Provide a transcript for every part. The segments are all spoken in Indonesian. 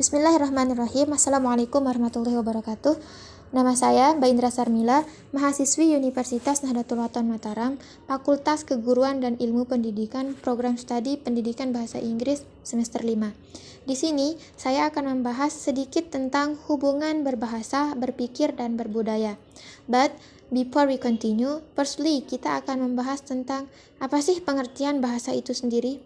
Bismillahirrahmanirrahim. Assalamualaikum warahmatullahi wabarakatuh. Nama saya Mbak Indra Sarmila, mahasiswi Universitas Nahdlatul Ulama Mataram, Fakultas Keguruan dan Ilmu Pendidikan, Program Studi Pendidikan Bahasa Inggris semester 5. Di sini, saya akan membahas sedikit tentang hubungan berbahasa, berpikir, dan berbudaya. But, before we continue, firstly, kita akan membahas tentang apa sih pengertian bahasa itu sendiri.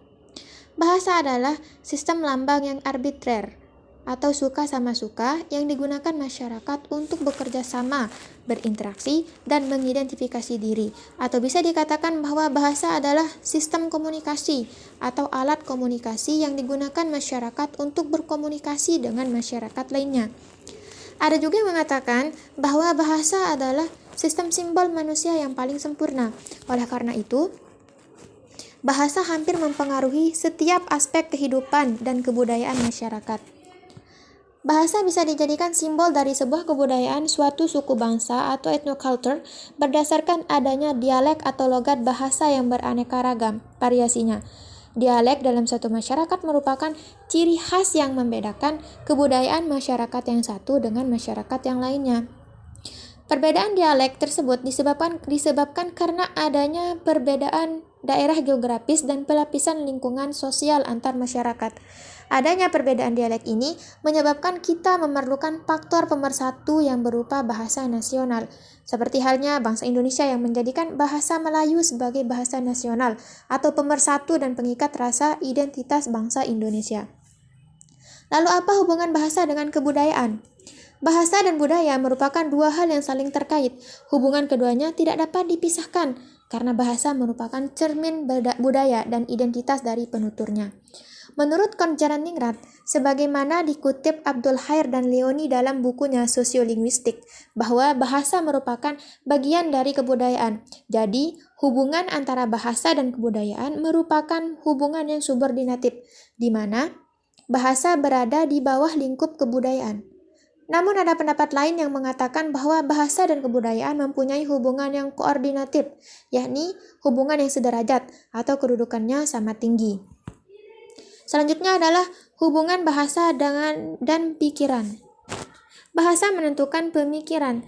Bahasa adalah sistem lambang yang arbitrer atau suka sama suka yang digunakan masyarakat untuk bekerja sama, berinteraksi, dan mengidentifikasi diri. Atau bisa dikatakan bahwa bahasa adalah sistem komunikasi atau alat komunikasi yang digunakan masyarakat untuk berkomunikasi dengan masyarakat lainnya. Ada juga yang mengatakan bahwa bahasa adalah sistem simbol manusia yang paling sempurna. Oleh karena itu, bahasa hampir mempengaruhi setiap aspek kehidupan dan kebudayaan masyarakat. Bahasa bisa dijadikan simbol dari sebuah kebudayaan suatu suku bangsa atau ethnoculture berdasarkan adanya dialek atau logat bahasa yang beraneka ragam variasinya. Dialek dalam satu masyarakat merupakan ciri khas yang membedakan kebudayaan masyarakat yang satu dengan masyarakat yang lainnya. Perbedaan dialek tersebut disebabkan karena adanya perbedaan daerah geografis dan pelapisan lingkungan sosial antar masyarakat. Adanya perbedaan dialek ini menyebabkan kita memerlukan faktor pemersatu yang berupa bahasa nasional, seperti halnya bangsa Indonesia yang menjadikan bahasa Melayu sebagai bahasa nasional atau pemersatu dan pengikat rasa identitas bangsa Indonesia. Lalu apa hubungan bahasa dengan kebudayaan? Bahasa dan budaya merupakan dua hal yang saling terkait. Hubungan keduanya tidak dapat dipisahkan karena bahasa merupakan cermin budaya dan identitas dari penuturnya. Menurut Konjaningrat, sebagaimana dikutip Abdul Khair dan Leoni dalam bukunya Sosiolinguistik, bahwa bahasa merupakan bagian dari kebudayaan. Jadi, hubungan antara bahasa dan kebudayaan merupakan hubungan yang subordinatif, di mana bahasa berada di bawah lingkup kebudayaan. Namun ada pendapat lain yang mengatakan bahwa bahasa dan kebudayaan mempunyai hubungan yang koordinatif, yakni hubungan yang sederajat atau kedudukannya sama tinggi. Selanjutnya adalah hubungan bahasa dan pikiran. Bahasa menentukan pemikiran.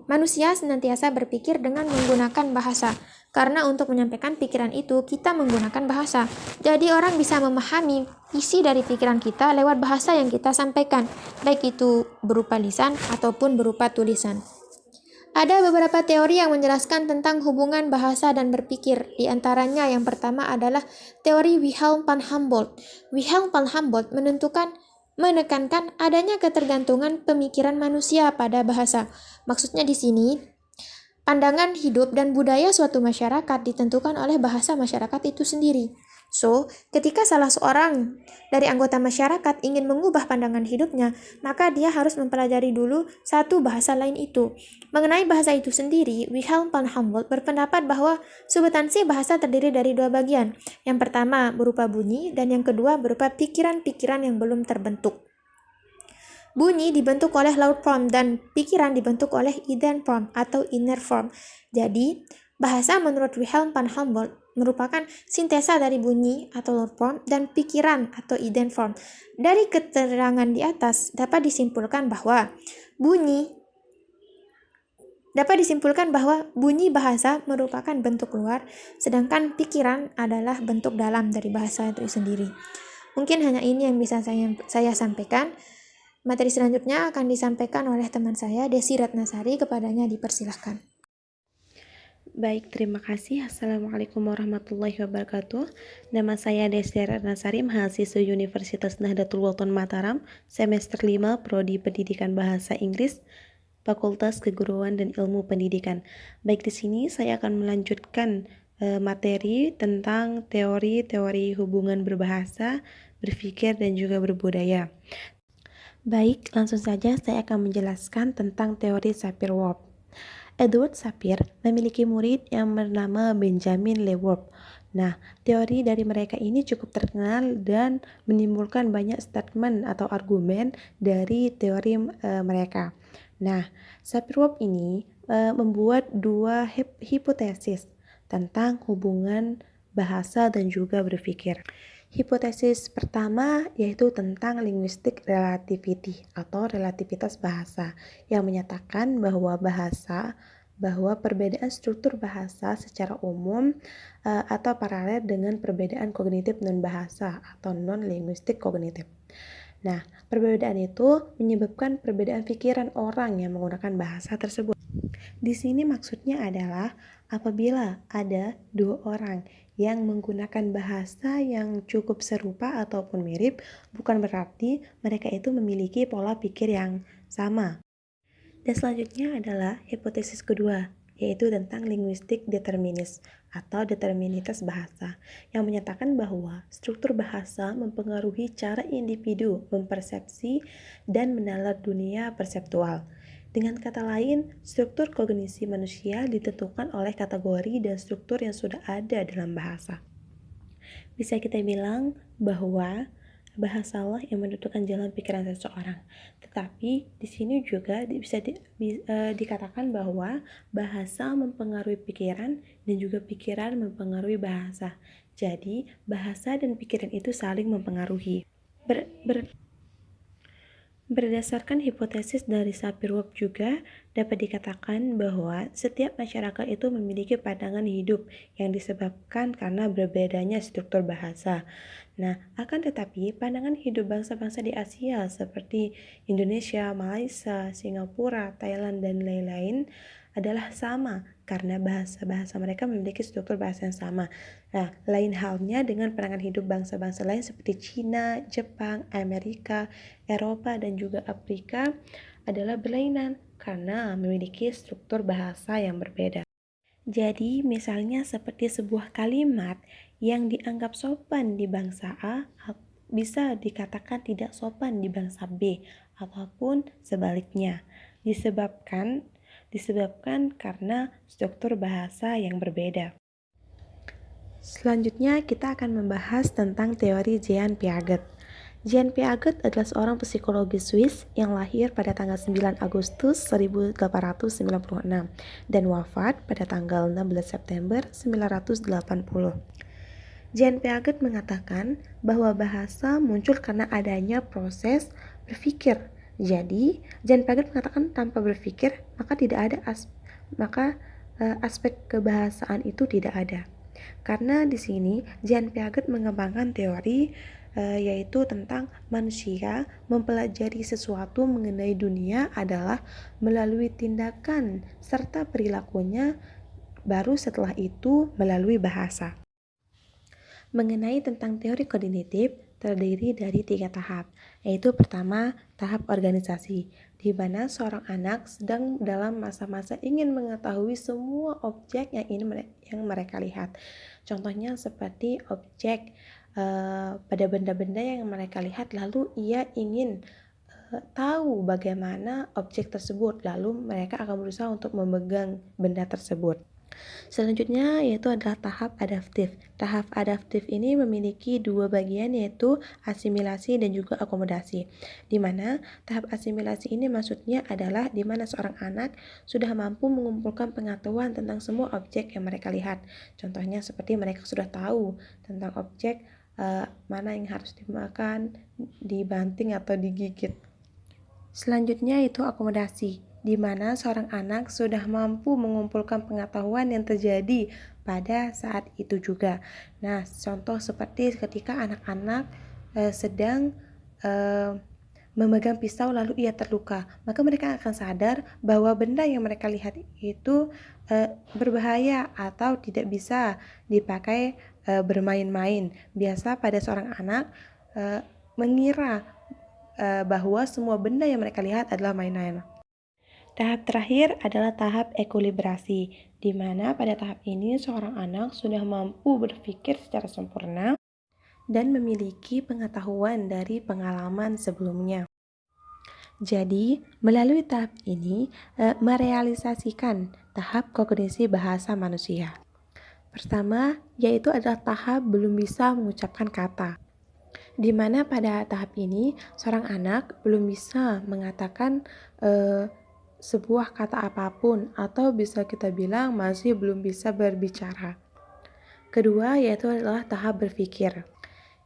Manusia senantiasa berpikir dengan menggunakan bahasa. Karena untuk menyampaikan pikiran itu, kita menggunakan bahasa. Jadi orang bisa memahami isi dari pikiran kita lewat bahasa yang kita sampaikan, baik itu berupa lisan ataupun berupa tulisan. Ada beberapa teori yang menjelaskan tentang hubungan bahasa dan berpikir. Di antaranya yang pertama adalah teori Wilhelm van Humboldt. Wilhelm van Humboldt menekankan adanya ketergantungan pemikiran manusia pada bahasa. Maksudnya di sini, pandangan hidup dan budaya suatu masyarakat ditentukan oleh bahasa masyarakat itu sendiri. So, ketika salah seorang dari anggota masyarakat ingin mengubah pandangan hidupnya, maka dia harus mempelajari dulu satu bahasa lain itu. Mengenai bahasa itu sendiri, Wilhelm van Humboldt berpendapat bahwa substansi bahasa terdiri dari dua bagian. Yang pertama berupa bunyi, dan yang kedua berupa pikiran-pikiran yang belum terbentuk. Bunyi dibentuk oleh loud form dan pikiran dibentuk oleh hidden form atau inner form. Jadi, bahasa menurut Wilhelm van Humboldt merupakan sintesa dari bunyi atau loud form dan pikiran atau hidden form. Dari keterangan di atas dapat disimpulkan bahwa bunyi bahasa merupakan bentuk luar, sedangkan pikiran adalah bentuk dalam dari bahasa itu sendiri. Mungkin hanya ini yang bisa saya sampaikan. Materi selanjutnya akan disampaikan oleh teman saya, Desi Ratnasari. Kepadanya dipersilahkan. Baik, terima kasih. Assalamualaikum warahmatullahi wabarakatuh. Nama saya Desi Ratnasari, mahasiswa Universitas Nahdlatul Ulama Mataram, semester 5, Prodi Pendidikan Bahasa Inggris, Fakultas Keguruan dan Ilmu Pendidikan. Baik, di sini saya akan melanjutkan materi tentang teori-teori hubungan berbahasa, berpikir, dan juga berbudaya. Baik, langsung saja saya akan menjelaskan tentang teori Sapir-Whorf. Edward Sapir memiliki murid yang bernama Benjamin Lewis. Nah, teori dari mereka ini cukup terkenal dan menimbulkan banyak statement atau argumen dari teori mereka. Nah, Sapir-Whorf ini membuat dua hipotesis tentang hubungan bahasa dan juga berpikir. Hipotesis pertama yaitu tentang linguistic relativity atau relativitas bahasa yang menyatakan bahwa perbedaan struktur bahasa secara umum atau paralel dengan perbedaan kognitif non-bahasa atau non-linguistik kognitif. Nah, perbedaan itu menyebabkan perbedaan pikiran orang yang menggunakan bahasa tersebut. Di sini maksudnya adalah apabila ada dua orang yang menggunakan bahasa yang cukup serupa ataupun mirip, bukan berarti mereka itu memiliki pola pikir yang sama. Dan selanjutnya adalah hipotesis kedua, yaitu tentang linguistik determinis atau determinitas bahasa, yang menyatakan bahwa struktur bahasa mempengaruhi cara individu mempersepsi dan menalar dunia perseptual. Dengan kata lain, struktur kognisi manusia ditentukan oleh kategori dan struktur yang sudah ada dalam bahasa. Bisa kita bilang bahwa bahasalah yang menentukan jalan pikiran seseorang. Tetapi di sini juga bisa dikatakan bahwa bahasa mempengaruhi pikiran dan juga pikiran mempengaruhi bahasa. Jadi, bahasa dan pikiran itu saling mempengaruhi. Berdasarkan hipotesis dari Sapir-Whorf juga dapat dikatakan bahwa setiap masyarakat itu memiliki pandangan hidup yang disebabkan karena berbedanya struktur bahasa. Nah, akan tetapi pandangan hidup bangsa-bangsa di Asia seperti Indonesia, Malaysia, Singapura, Thailand, dan lain-lain adalah sama karena bahasa-bahasa mereka memiliki struktur bahasa yang sama. Nah, lain halnya dengan pandangan hidup bangsa-bangsa lain seperti Cina, Jepang, Amerika, Eropa, dan juga Afrika adalah berlainan karena memiliki struktur bahasa yang berbeda. Jadi, misalnya seperti sebuah kalimat yang dianggap sopan di bangsa A bisa dikatakan tidak sopan di bangsa B ataupun sebaliknya. Disebabkan karena struktur bahasa yang berbeda. Selanjutnya kita akan membahas tentang teori Jean Piaget. Jean Piaget adalah seorang psikologi Swiss yang lahir pada tanggal 9 Agustus 1896 dan wafat pada tanggal 16 September 1980. Jean Piaget mengatakan bahwa bahasa muncul karena adanya proses berpikir. Jadi, Jean Piaget mengatakan tanpa berpikir maka aspek kebahasaan itu tidak ada. Karena di sini Jean Piaget mengembangkan teori yaitu tentang manusia mempelajari sesuatu mengenai dunia adalah melalui tindakan serta perilakunya, baru setelah itu melalui bahasa. Mengenai tentang teori kognitif terdiri dari 3 tahap, yaitu pertama, tahap organisasi, di mana seorang anak sedang dalam masa-masa ingin mengetahui semua objek yang mereka lihat. Contohnya seperti objek pada benda-benda yang mereka lihat, lalu ia ingin tahu bagaimana objek tersebut, lalu mereka akan berusaha untuk memegang benda tersebut. Selanjutnya yaitu adalah tahap adaptif. Tahap adaptif ini memiliki 2 bagian, yaitu asimilasi dan juga akomodasi. Di mana tahap asimilasi ini maksudnya adalah di mana seorang anak sudah mampu mengumpulkan pengetahuan tentang semua objek yang mereka lihat. Contohnya seperti mereka sudah tahu tentang objek mana yang harus dimakan, dibanting atau digigit. Selanjutnya itu akomodasi, di mana seorang anak sudah mampu mengumpulkan pengetahuan yang terjadi pada saat itu juga. Nah, contoh seperti ketika anak-anak sedang memegang pisau lalu ia terluka, maka mereka akan sadar bahwa benda yang mereka lihat itu berbahaya atau tidak bisa dipakai bermain-main. Biasa pada seorang anak mengira bahwa semua benda yang mereka lihat adalah mainan. Tahap terakhir adalah tahap ekuilibrasi, di mana pada tahap ini seorang anak sudah mampu berpikir secara sempurna dan memiliki pengetahuan dari pengalaman sebelumnya. Jadi, melalui tahap ini merealisasikan tahap kognisi bahasa manusia. Pertama, yaitu adalah tahap belum bisa mengucapkan kata, di mana pada tahap ini seorang anak belum bisa mengatakan sebuah kata apapun, atau bisa kita bilang masih belum bisa berbicara. Kedua yaitu adalah tahap berpikir,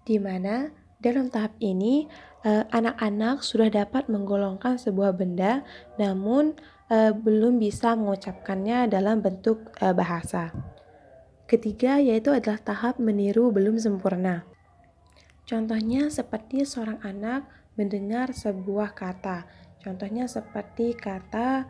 di mana dalam tahap ini anak-anak sudah dapat menggolongkan sebuah benda namun belum bisa mengucapkannya dalam bentuk bahasa. Ketiga yaitu adalah tahap meniru belum sempurna. Contohnya seperti seorang anak mendengar sebuah kata. Contohnya seperti kata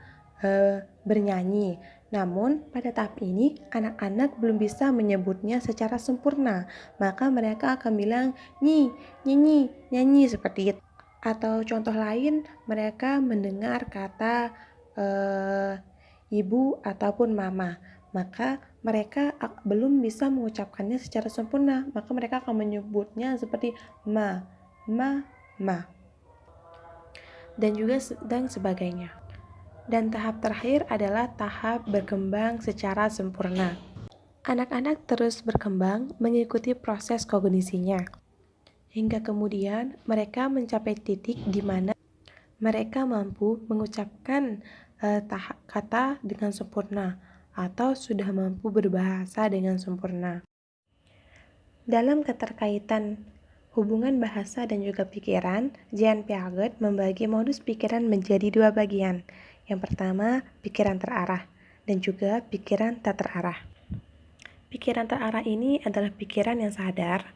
bernyanyi. Namun pada tahap ini anak-anak belum bisa menyebutnya secara sempurna. Maka mereka akan bilang nyi, nyanyi, nyanyi seperti itu. Atau contoh lain mereka mendengar kata ibu ataupun mama. Maka mereka belum bisa mengucapkannya secara sempurna, maka mereka akan menyebutnya seperti ma, dan sebagainya. Dan tahap terakhir adalah tahap berkembang secara sempurna. Anak-anak terus berkembang mengikuti proses kognisinya, hingga kemudian mereka mencapai titik di mana mereka mampu mengucapkan kata dengan sempurna atau sudah mampu berbahasa dengan sempurna. Dalam keterkaitan hubungan bahasa dan juga pikiran, Jean Piaget membagi modus pikiran menjadi dua bagian. Yang pertama, pikiran terarah dan juga pikiran tak terarah. Pikiran terarah ini adalah pikiran yang sadar.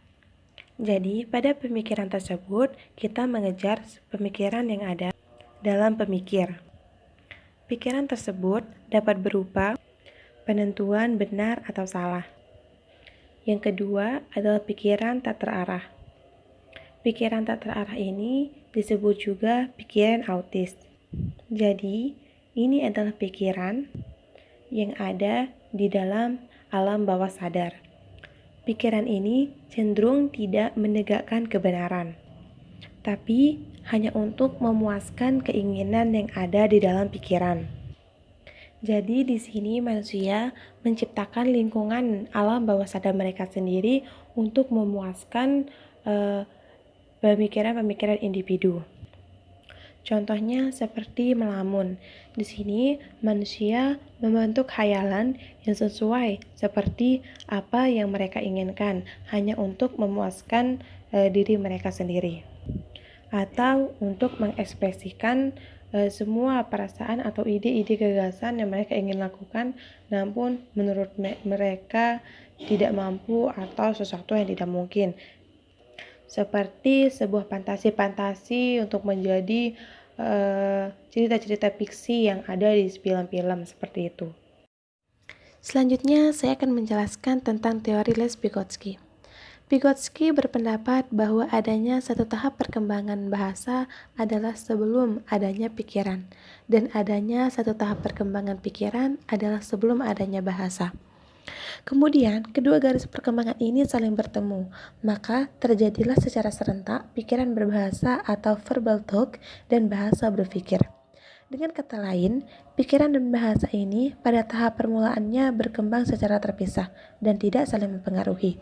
Jadi, pada pemikiran tersebut, kita mengejar pemikiran yang ada dalam pemikir. Pikiran tersebut dapat berupa penentuan benar atau salah. Yang kedua adalah pikiran tak terarah. Pikiran tak terarah ini disebut juga pikiran autis. Jadi, ini adalah pikiran yang ada di dalam alam bawah sadar. Pikiran ini cenderung tidak menegakkan kebenaran, tapi hanya untuk memuaskan keinginan yang ada di dalam pikiran. Jadi di sini manusia menciptakan lingkungan alam bawah sadar mereka sendiri untuk memuaskan pemikiran-pemikiran individu. Contohnya seperti melamun. Di sini manusia membentuk khayalan yang sesuai seperti apa yang mereka inginkan hanya untuk memuaskan diri mereka sendiri. Atau untuk mengekspresikan semua perasaan atau ide-ide gagasan yang mereka ingin lakukan namun menurut mereka tidak mampu atau sesuatu yang tidak mungkin, seperti sebuah fantasi-fantasi untuk menjadi cerita-cerita fiksi yang ada di film-film seperti itu. Selanjutnya saya akan menjelaskan tentang teori Les Vygotsky. Vygotsky berpendapat bahwa adanya satu tahap perkembangan bahasa adalah sebelum adanya pikiran, dan adanya satu tahap perkembangan pikiran adalah sebelum adanya bahasa. Kemudian, kedua garis perkembangan ini saling bertemu, maka terjadilah secara serentak pikiran berbahasa atau verbal talk dan bahasa berpikir. Dengan kata lain, pikiran dan bahasa ini pada tahap permulaannya berkembang secara terpisah dan tidak saling mempengaruhi.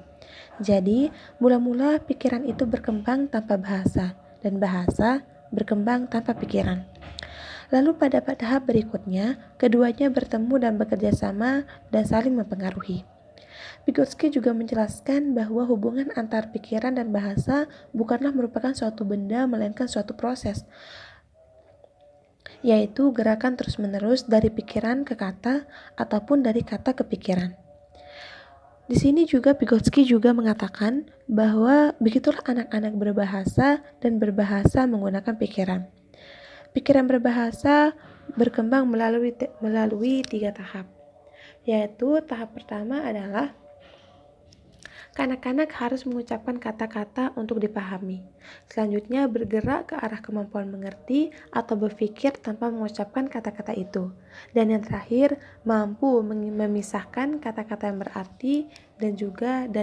Jadi, mula-mula pikiran itu berkembang tanpa bahasa, dan bahasa berkembang tanpa pikiran. Lalu pada tahap berikutnya, keduanya bertemu dan bekerja sama dan saling mempengaruhi. Vygotsky juga menjelaskan bahwa hubungan antar pikiran dan bahasa bukanlah merupakan suatu benda, melainkan suatu proses, yaitu gerakan terus-menerus dari pikiran ke kata ataupun dari kata ke pikiran. Di sini juga Vygotsky juga mengatakan bahwa begitulah anak-anak berbahasa dan berbahasa menggunakan pikiran. Pikiran berbahasa berkembang melalui 3 tahap, yaitu tahap pertama adalah kanak-kanak harus mengucapkan kata-kata untuk dipahami. Selanjutnya bergerak ke arah kemampuan mengerti atau berpikir tanpa mengucapkan kata-kata itu. Dan yang terakhir, mampu memisahkan kata-kata yang berarti dan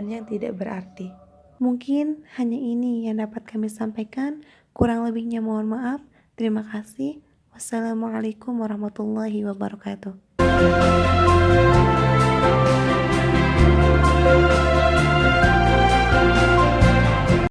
yang tidak berarti. Mungkin hanya ini yang dapat kami sampaikan. Kurang lebihnya mohon maaf. Terima kasih. Wassalamualaikum warahmatullahi wabarakatuh.